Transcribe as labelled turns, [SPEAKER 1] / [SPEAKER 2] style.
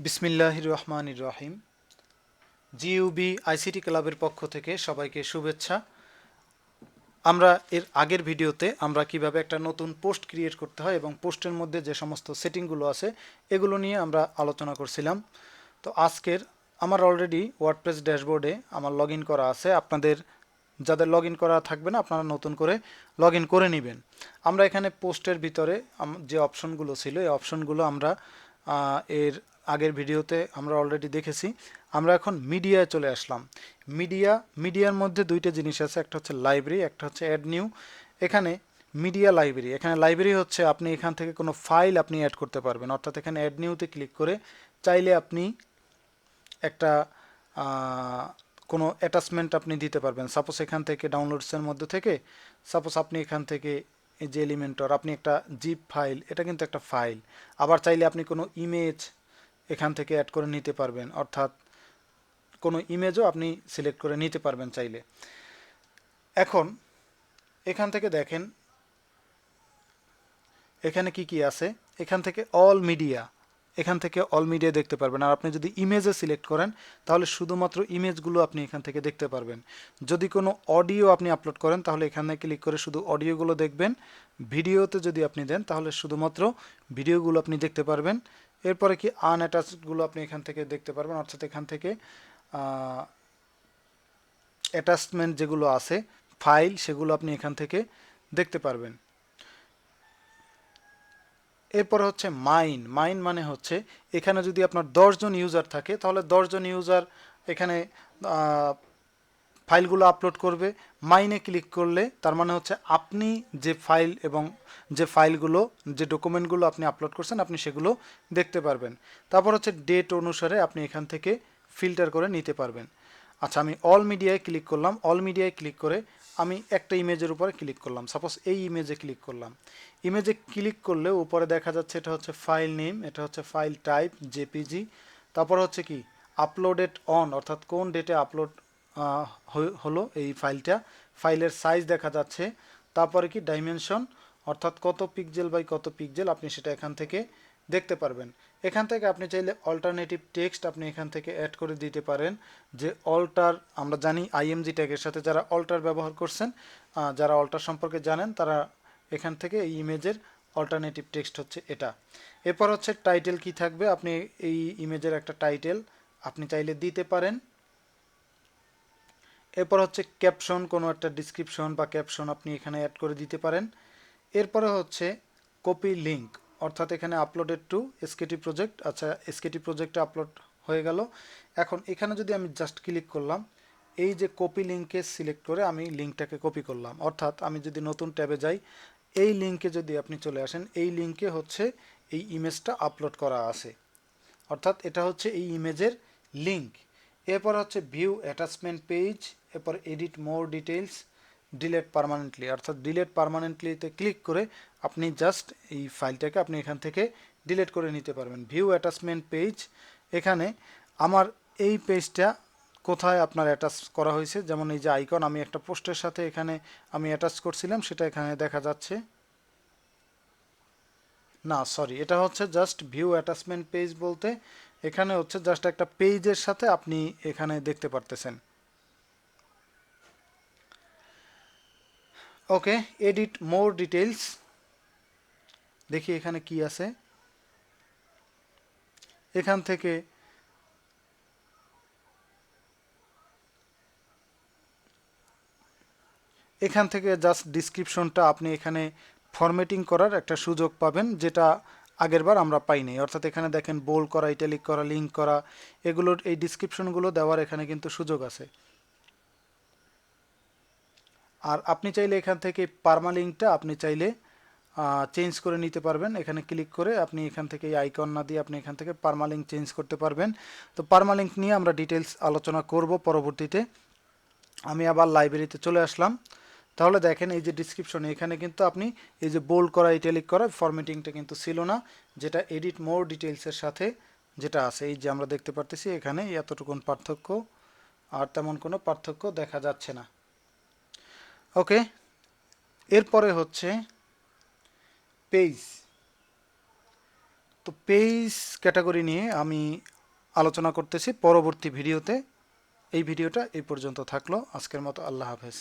[SPEAKER 1] বিসমিল্লাহির রহমানির রহিম। জিইউবি আইসিটি ক্লাবের পক্ষ থেকে সবাইকে শুভেচ্ছা। আমরা এর আগের ভিডিওতে আমরা কিভাবে একটা নতুন পোস্ট ক্রিয়েট করতে হয় এবং পোস্টের মধ্যে যে সমস্ত সেটিংগুলো আছে এগুলো নিয়ে আমরা আলোচনা করছিলাম। তো আজকের আমার অলরেডি ওয়ার্ডপ্রেস ড্যাশবোর্ডে আমার লগ ইন করা আছে। আপনাদের যাদের লগ ইন করা থাকবে না আপনারা নতুন করে লগ ইন করে নেবেন। আমরা এখানে পোস্টের ভিতরে যে অপশনগুলো ছিল এই অপশনগুলো আমরা এর আগের ভিডিওতে আমরা অলরেডি দেখেছি। আমরা এখন মিডিয়ায় চলে আসলাম। মিডিয়ার মধ্যে দুইটা জিনিস আছে, একটা হচ্ছে লাইব্রেরি, একটা হচ্ছে অ্যাড নিউ। এখানে মিডিয়া লাইব্রেরি, এখানে লাইব্রেরি হচ্ছে আপনি এখান থেকে কোনো ফাইল আপনি অ্যাড করতে পারবেন, অর্থাৎ এখানে অ্যাড নিউতে ক্লিক করে চাইলে আপনি একটা কোনো অ্যাটাচমেন্ট আপনি দিতে পারবেন। সাপোজ এখান থেকে ডাউনলোডসের মধ্যে থেকে সাপোজ আপনি এখান থেকে এই যে এলিমেন্টর আপনি একটা জিপ ফাইল, এটা কিন্তু একটা ফাইল। আবার চাইলে আপনি কোনো ইমেজ এখান থেকে অ্যাড করে নিতে পারবেন, অর্থাৎ কোনো ইমেজও আপনি সিলেক্ট করে নিতে পারবেন চাইলে। এখন এখান থেকে দেখেন এখানে কি কি আছে। এখান থেকে অল মিডিয়া দেখতে পারবেন। আর আপনি যদি ইমেজে সিলেক্ট করেন তাহলে শুধুমাত্র ইমেজগুলো আপনি এখান থেকে দেখতে পারবেন। যদি কোনো অডিও আপনি আপলোড করেন তাহলে এখানে ক্লিক করে শুধু অডিওগুলো দেখবেন। ভিডিওতে যদি আপনি দেন তাহলে শুধুমাত্র ভিডিওগুলো আপনি দেখতে পারবেন। এরপরে কি আনঅ্যাটাচডগুলো আপনি এখান থেকে দেখতে পারবেন, অর্থাৎ এখান থেকে অ্যাটাচমেন্ট যেগুলো আছে ফাইল সেগুলো আপনি এখান থেকে দেখতে পারবেন। এরপরে হচ্ছে মাইন মানে হচ্ছে এখানে যদি আপনার 10 জন ইউজার থাকে তাহলে 10 জন ইউজার এখানে ফাইলগুলো আপলোড করবে। মাইনে ক্লিক করলে তার মানে হচ্ছে আপনি যে ফাইল এবং যে ফাইলগুলো যে ডকুমেন্টগুলো আপনি আপলোড করছেন আপনি সেগুলো দেখতে পারবেন। তারপর হচ্ছে ডেট অনুসারে আপনি এখান থেকে ফিল্টার করে নিতে পারবেন। আচ্ছা, আমি অল মিডিয়ায় ক্লিক করলাম। অল মিডিয়ায় ক্লিক করে আমি একটা ইমেজের উপরে ক্লিক করলাম, সাপোজ এই ইমেজে ক্লিক করলাম। ইমেজে ক্লিক করলে উপরে দেখা যাচ্ছে এটা হচ্ছে ফাইল নেম, এটা হচ্ছে ফাইল টাইপ জেপিজি। তারপর হচ্ছে কি আপলোডেড অন, অর্থাৎ কোন ডেটে আপলোড হলো এই ফাইলটা, ফাইলের সাইজ দেখা যাচ্ছে। তারপরে কি ডাইমেনশন, অর্থাৎ কত পিক্সেল বাই কত পিক্সেল আপনি সেটা এখান থেকে দেখতে পারবেন। এখান থেকে আপনি চাইলে অল্টারনেটিভ টেক্সট আপনি এখান থেকে অ্যাড করে দিতে পারেন। যে অল্টার, আমরা জানি আইএমজি ট্যাগের সাথে যারা অল্টার ব্যবহার করছেন, যারা অল্টার সম্পর্কে জানেন তারা এখান থেকে এই ইমেজের অল্টারনেটিভ টেক্সট হচ্ছে এটা। এরপর হচ্ছে টাইটেল কি থাকবে, আপনি এই ইমেজের একটা টাইটেল আপনি চাইলে দিতে পারেন। এরপর হচ্ছে ক্যাপশন, কোনো একটা ডিসক্রিপশন বা ক্যাপশন আপনি এখানে অ্যাড করে দিতে পারেন। এরপরে হচ্ছে কপি লিঙ্ক, অর্থাৎ এখানে আপলোডেড টু এসকেটি প্রজেক্ট। আচ্ছা, এসকেটি প্রজেক্টে আপলোড হয়ে গেল। এখন এখানে যদি আমি জাস্ট ক্লিক করলাম, এই যে কপি লিঙ্কে সিলেক্ট করে আমি লিঙ্কটাকে কপি করলাম, অর্থাৎ আমি যদি নতুন ট্যাবে যাই এই লিঙ্কে যদি আপনি চলে আসেন, এই লিঙ্কে হচ্ছে এই ইমেজটা আপলোড করা আছে, অর্থাৎ এটা হচ্ছে এই ইমেজের লিঙ্ক। এরপর হচ্ছে ভিউ অ্যাটাচমেন্ট পেজ, এরপর edit more details, delete permanently, অর্থাৎ ডিলেট পারমানেন্টলিতে ক্লিক করে আপনি জাস্ট এই ফাইলটাকে আপনি এখান থেকে ডিলেট করে নিতে পারবেন। ভিউ অ্যাটাচমেন্ট পেজ, এখানে আমার এই পেজটা কোথায় আপনার অ্যাটাচ করা হয়েছে, যেমন এই যে আইকন আমি একটা পোস্টের সাথে এখানে আমি অ্যাটাচ করছিলাম সেটা এখানে দেখা যাচ্ছে না, সরি, এটা হচ্ছে জাস্ট ভিউ অ্যাটাচমেন্ট পেজ বলতে এখানে হচ্ছে জাস্ট একটা পেজের সাথে আপনি এখানে দেখতে পারতেছেন। ওকে, এডিট মোর ডিটেলস, দেখি এখানে কি আছে। এখান থেকে জাস্ট ডিসক্রিপশনটা আপনি এখানে ফরম্যাটিং করার একটা সুযোগ পাবেন, যেটা আগেরবার আমরা পাইনি। অর্থাৎ এখানে দেখেন বোল্ড করা, ইটালিক করা, লিঙ্ক করা, এগুলোর এই ডিসক্রিপশনগুলো দেওয়ার এখানে কিন্তু সুযোগ আছে। আর আপনি চাইলে এখান থেকে পারমালিঙ্কটা আপনি চাইলে চেঞ্জ করে নিতে পারবেন। এখানে ক্লিক করে আপনি এখান থেকে এই আইকন না দিয়ে আপনি এখান থেকে পারমালিঙ্ক চেঞ্জ করতে পারবেন। তো পারমালিঙ্ক নিয়ে আমরা ডিটেলস আলোচনা করব পরবর্তীতে। আমি আবার লাইব্রেরিতে চলে আসলাম। তাহলে দেখেন এই যে ডিসক্রিপশনে এখানে কিন্তু আপনি এই যে বোল্ড করা, ইটালিক করা ফরম্যাটিংটা কিন্তু ছিল না, যেটা এডিট মোর ডিটেলসের সাথে যেটা আছে। এই যে আমরা দেখতে পারতেছি এখানে এতটুকুন পার্থক্য, আর তেমন কোনো পার্থক্য দেখা যাচ্ছে না। ওকে, এরপরে হচ্ছে পেজ। তো পেজ ক্যাটাগরি নিয়ে আমি আলোচনা করতেছি পরবর্তী ভিডিওতে। এই ভিডিওটা এই পর্যন্ত থাকলো। আজকের মতো আল্লাহ হাফেজ।